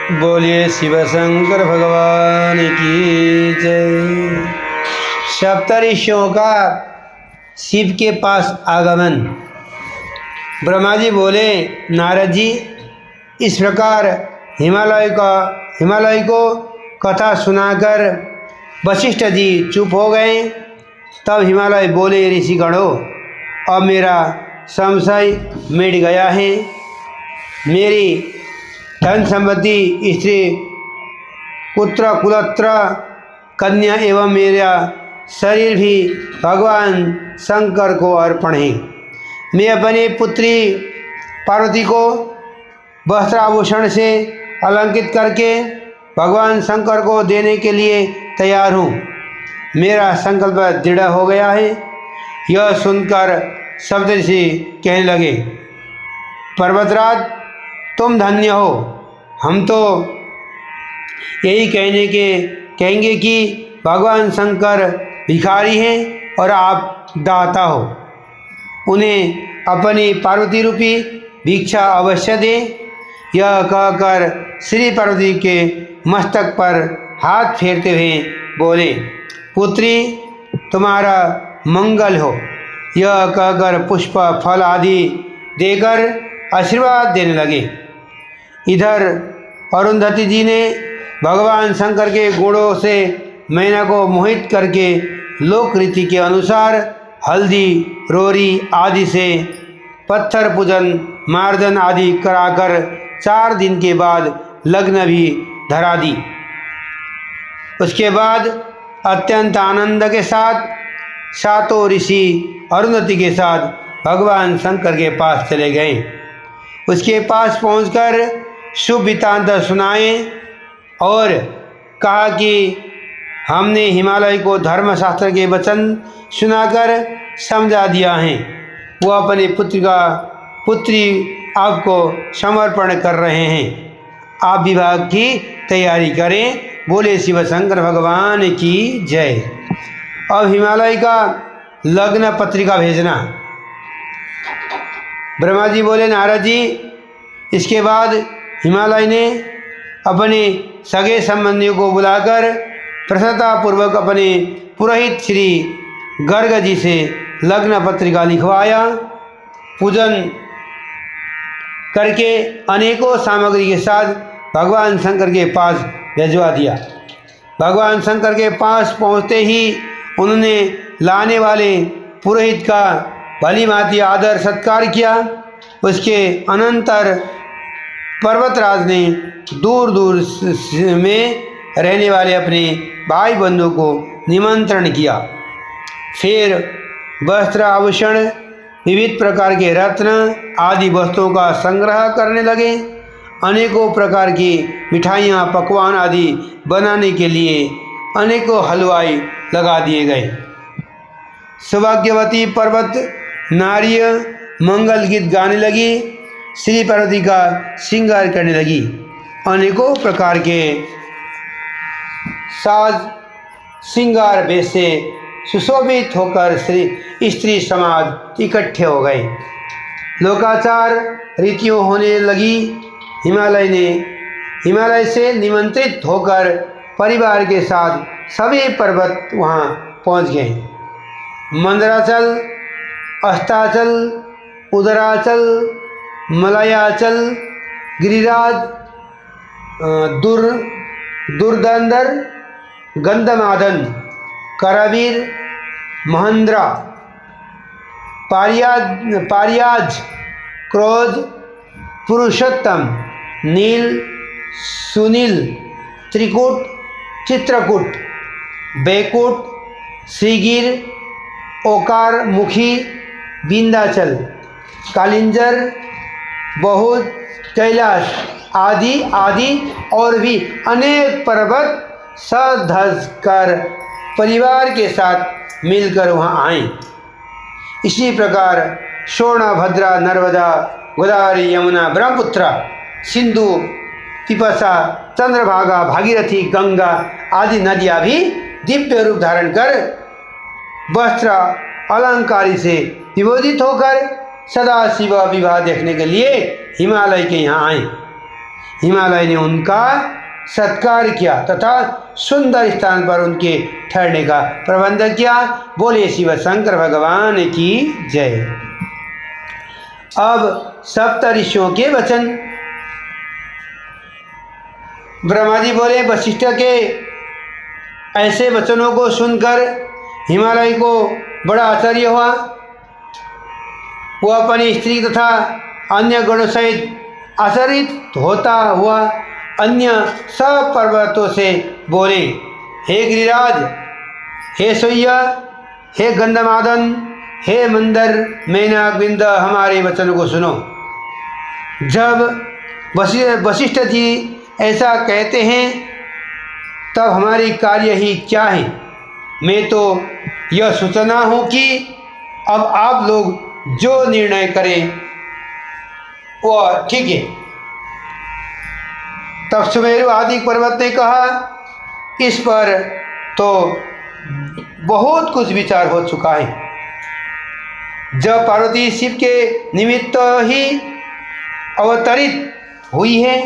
बोलिए शिव शंकर भगवान की जय। सप्तऋषियों का शिव के पास आगमन। ब्रह्मा जी बोले, नारद जी, इस प्रकार हिमालय को कथा सुनाकर वशिष्ठ जी चुप हो गए। तब हिमालय बोले, ऋषिगणों, अब मेरा संशय मिट गया है। मेरी धन संपत्ति, स्त्री, पुत्र, कुलत्र, कन्या एवं मेरा शरीर भी भगवान शंकर को अर्पण है। मैं अपनी पुत्री पार्वती को वस्त्राभूषण से अलंकृत करके भगवान शंकर को देने के लिए तैयार हूँ। मेरा संकल्प दृढ़ हो गया है। यह सुनकर सप्तऋषि कहने लगे, पर्वतराज, तुम धन्य हो। हम तो यही कहेंगे कि भगवान शंकर भिखारी हैं और आप दाता हो। उन्हें अपनी पार्वती रूपी भिक्षा अवश्य दें। यह कहकर श्री पार्वती के मस्तक पर हाथ फेरते हुए बोले, पुत्री, तुम्हारा मंगल हो। यह कहकर पुष्प, फल आदि देकर आशीर्वाद देने लगे। इधर अरुंधति जी ने भगवान शंकर के गुणों से मैना को मोहित करके लोक रीति के अनुसार हल्दी, रोरी आदि से पत्थर पूजन, मार्जन आदि कराकर 4 दिन के बाद लग्न भी धरा दी। उसके बाद अत्यंत आनंद के साथ सातों ऋषि अरुंधति के साथ भगवान शंकर के पास चले गए। उसके पास पहुंचकर शुभ वृत्तांत सुनाए और कहा कि हमने हिमालय को धर्मशास्त्र के वचन सुनाकर समझा दिया है। वो अपनी पुत्री आपको समर्पण कर रहे हैं। आप विवाह की तैयारी करें। बोले शिव शंकर भगवान की जय। अब हिमालय का लग्न पत्रिका भेजना। ब्रह्मा जी बोले, नारद जी, इसके बाद हिमालय ने अपने सगे संबंधियों को बुलाकर प्रसन्नतापूर्वक अपने पुरोहित श्री गर्ग जी से लग्न पत्रिका लिखवाया। पूजन करके अनेकों सामग्री के साथ भगवान शंकर के पास भिजवा दिया। भगवान शंकर के पास पहुँचते ही उन्होंने लाने वाले पुरोहित का भली भांति आदर सत्कार किया। उसके अनंतर पर्वतराज ने दूर दूर में रहने वाले अपने भाई बंधु को निमंत्रण किया। फिर वस्त्र, आभूषण, विविध प्रकार के रत्न आदि वस्तुओं का संग्रह करने लगे। अनेकों प्रकार की मिठाइयाँ, पकवान आदि बनाने के लिए अनेकों हलवाई लगा दिए गए। सौभाग्यवती पर्वत नारिय मंगल गीत गाने लगी। श्री पार्वती का श्रृंगार करने लगी। अनेकों प्रकार के साज श्रृंगार वेश से सुशोभित होकर स्त्री समाज इकट्ठे हो गए। लोकाचार रीतियों होने लगी। हिमालय से निमंत्रित होकर परिवार के साथ सभी पर्वत वहाँ पहुँच गए। मंदराचल, अस्ताचल, उदराचल, मलयाचल, गिरिराज, दुर्दंदर, गंधमादन, करावीर, महेंद्रा, पारियाज, क्रोध, पुरुषोत्तम, नील, सुनील, त्रिकूट, चित्रकूट, बैकुट, श्रीगिर, ओकार मुखी, विंध्याचल, कालिंजर, बहुत, कैलाश आदि आदि और भी अनेक पर्वत सधस कर परिवार के साथ मिलकर वहाँ आए। इसी प्रकार शोणा, भद्रा, नर्मदा, गोदावरी, यमुना, ब्रह्मपुत्र, सिंधु, पिपसा, चंद्रभागा, भागीरथी, गंगा आदि नदियाँ भी दिव्य रूप धारण कर वस्त्र अलंकारी से विभूषित होकर सदा शिव विवाह देखने के लिए हिमालय के यहाँ आए। हिमालय ने उनका सत्कार किया तथा सुंदर स्थान पर उनके ठहरने का प्रबंध किया। बोले शिव शंकर भगवान की जय। अब सप्त ऋषियों के वचन। ब्रह्मा जी बोले, वशिष्ठ के ऐसे वचनों को सुनकर हिमालय को बड़ा आश्चर्य हुआ। वह अपनी स्त्री तथा अन्य गणों सहित आश्चर्यित होता हुआ अन्य सब पर्वतों से बोले, हे गिरिराज, हे सूर्य, हे गंधमादन, हे मंदर, मेनाक, बिंद, हमारे वचन को सुनो। जब वशिष्ठ जी ऐसा कहते हैं तब हमारी कार्य ही क्या है। मैं तो यह सोचना हूँ कि अब आप लोग जो निर्णय करें वह ठीक है। तब सुमेरु आदि पर्वत ने कहा, इस पर तो बहुत कुछ विचार हो चुका है। जब पार्वती शिव के निमित्त ही अवतरित हुई है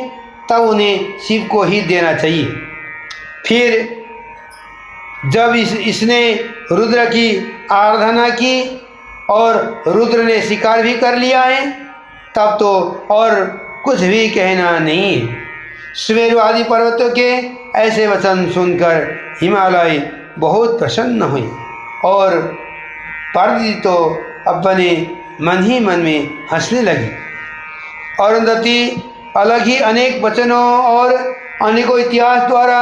तब उन्हें शिव को ही देना चाहिए। फिर जब इसने रुद्र की आराधना की और रुद्र ने स्वीकार भी कर लिया है तब तो और कुछ भी कहना नहीं है। सुमेरु आदि पर्वतों के ऐसे वचन सुनकर हिमालय बहुत प्रसन्न हुई और पार्वती तो अपने मन ही मन में हंसने लगी। अरुंधति अलग ही अनेक वचनों और अनेकों इतिहास द्वारा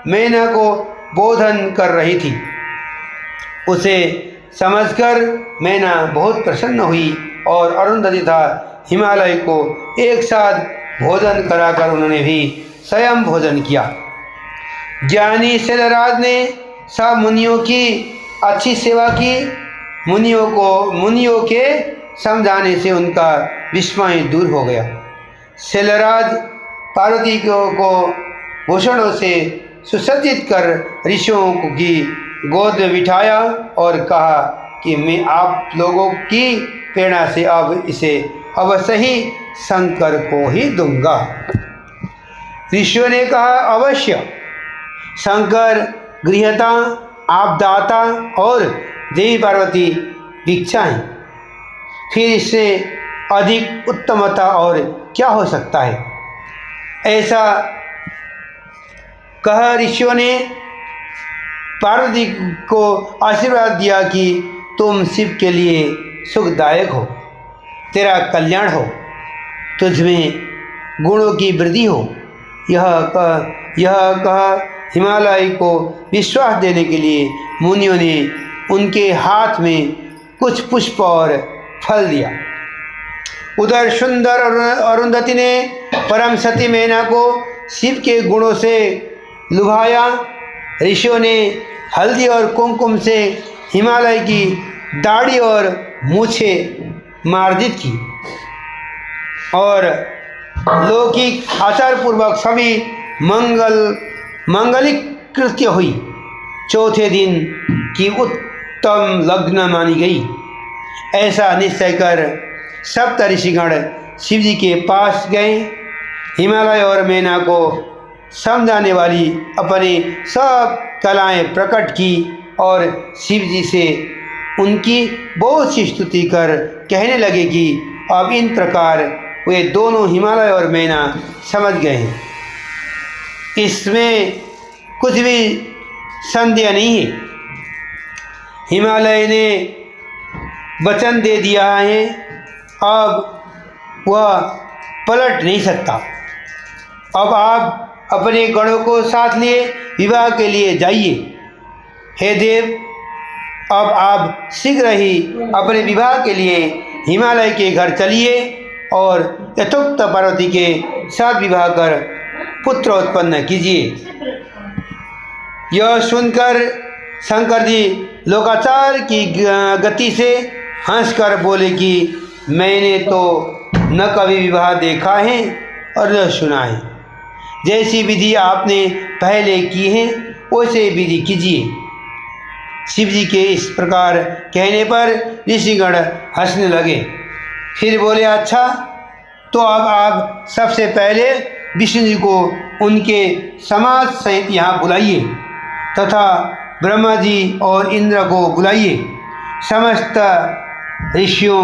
मैना को बोधन कर रही थी। उसे समझकर मैना बहुत प्रसन्न हुई और अरुंधति तथा हिमालय को एक साथ भोजन कराकर उन्होंने भी स्वयं भोजन किया। ज्ञानी शैलराज ने सब मुनियों की अच्छी सेवा की। मुनियों के समझाने से उनका विस्मय दूर हो गया। शैलराज पार्वती को भूषणों से सुसज्जित कर ऋषियों की गोद में बिठाया और कहा कि मैं आप लोगों की प्रेरणा से अब इसे अवश्य ही शंकर को ही दूंगा। ऋषियों ने कहा, अवश्य। शंकर गृहता, आपदाता और देवी पार्वती दीक्षा हैं। फिर इससे अधिक उत्तमता और क्या हो सकता है। ऐसा कह ऋषियों ने पार्वती को आशीर्वाद दिया कि तुम शिव के लिए सुखदायक हो, तेरा कल्याण हो, तुझमें गुणों की वृद्धि हो। यह कह हिमालय को विश्वास देने के लिए मुनियों ने उनके हाथ में कुछ पुष्प और फल दिया। उधर सुंदर अरुंधति ने परम सती मैना को शिव के गुणों से लुभाया। ऋषियों ने हल्दी और कुमकुम से हिमालय की दाढ़ी और मूछें मार्जित की और लौकिक आचार पूर्वक सभी मंगलिक कृत्य हुई। चौथे दिन की उत्तम लग्न मानी गई। ऐसा निश्चय कर सप्त ऋषिगण शिव जी के पास गए। हिमालय और मैना को समझाने वाली अपनी सब कलाएं प्रकट की और शिव जी से उनकी बहुत सी स्तुति कर कहने लगे कि अब इन प्रकार वे दोनों हिमालय और मैना समझ गए हैं। इसमें कुछ भी संदेह नहीं है। हिमालय ने वचन दे दिया है, अब वह पलट नहीं सकता। अब आप अपने गणों को साथ लिए विवाह के लिए जाइए। हे देव, अब आप शीघ्र ही अपने विवाह के लिए हिमालय के घर चलिए और यथोक्त पार्वती के साथ विवाह कर पुत्र उत्पन्न कीजिए। यह सुनकर शंकर जी लोकाचार की गति से हंसकर बोले कि मैंने तो न कभी विवाह देखा है और न सुना है। जैसी विधि आपने पहले की है वैसे विधि कीजिए। शिव जी के इस प्रकार कहने पर ऋषिगण हंसने लगे। फिर बोले, अच्छा तो अब आप सबसे पहले विष्णु जी को उनके समाज सहित यहाँ बुलाइए तथा ब्रह्मा जी और इंद्र को बुलाइए। समस्त ऋषियों